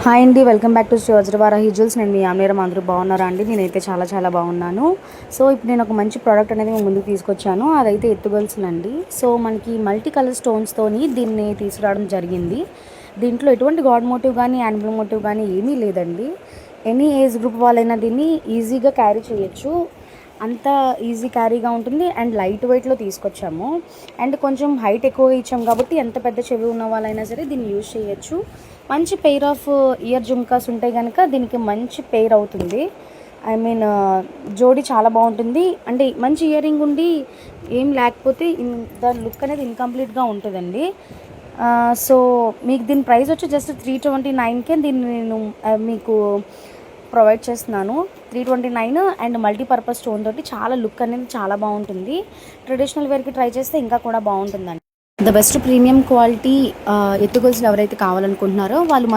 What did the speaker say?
Hi అండి, welcome back to Shri Vajravarahi jewels. నేను మీ ఆమెరం. అందరూ బాగున్నారా అండి? నేనైతే చాలా బాగున్నాను. సో ఇప్పుడు నేను ఒక మంచి ప్రోడక్ట్ అనేది మీ ముందుకు తీసుకొచ్చాను. అదైతే ఎత్తుగొలుసులండి. సో మనకి మల్టీ కలర్ స్టోన్స్తోని దీన్ని తీసుకురావడం జరిగింది. దీంట్లో ఎటువంటి గాడ్ మోటివ్ కానీ యానిమల్ మోటివ్ కానీ ఏమీ లేదండి. ఎనీ ఏజ్ గ్రూప్ వాళ్ళైనా దీన్ని ఈజీగా క్యారీ చేయొచ్చు. అంత ఈజీ క్యారీగా ఉంటుంది అండ్ లైట్ వెయిట్లో తీసుకొచ్చాము. అండ్ కొంచెం హైట్ ఎక్కువగా ఇచ్చాము కాబట్టి ఎంత పెద్ద చెవి ఉన్న వాళ్ళైనా సరే దీన్ని యూజ్ చేయొచ్చు. మంచి పెయిర్ ఆఫ్ ఇయర్ జుమ్కాస్ ఉంటే కనుక దీనికి మంచి పెయిర్ అవుతుంది. ఐ మీన్ జోడీ చాలా బాగుంటుంది. అంటే మంచి ఇయర్ రింగ్ ఉండి ఏం లేకపోతే దాని లుక్ అనేది ఇన్కంప్లీట్గా ఉంటుందండి. సో మీకు దీని ప్రైస్ వచ్చి జస్ట్ 329కే దీన్ని నేను మీకు ప్రొవైడ్ చేస్తున్నాను. 329 అండ్ మల్టీపర్పస్ స్టోన్ తోటి చాలా లుక్ అనేది చాలా బాగుంటుంది. ట్రెడిషనల్ వేర్కి ట్రై చేస్తే ఇంకా కూడా బాగుంటుందండి. ద బెస్ట్ ప్రీమియం క్వాలిటీ ఎత్తుగొలుసులు ఎవరైతే కావాలనుకుంటున్నారో వాళ్ళు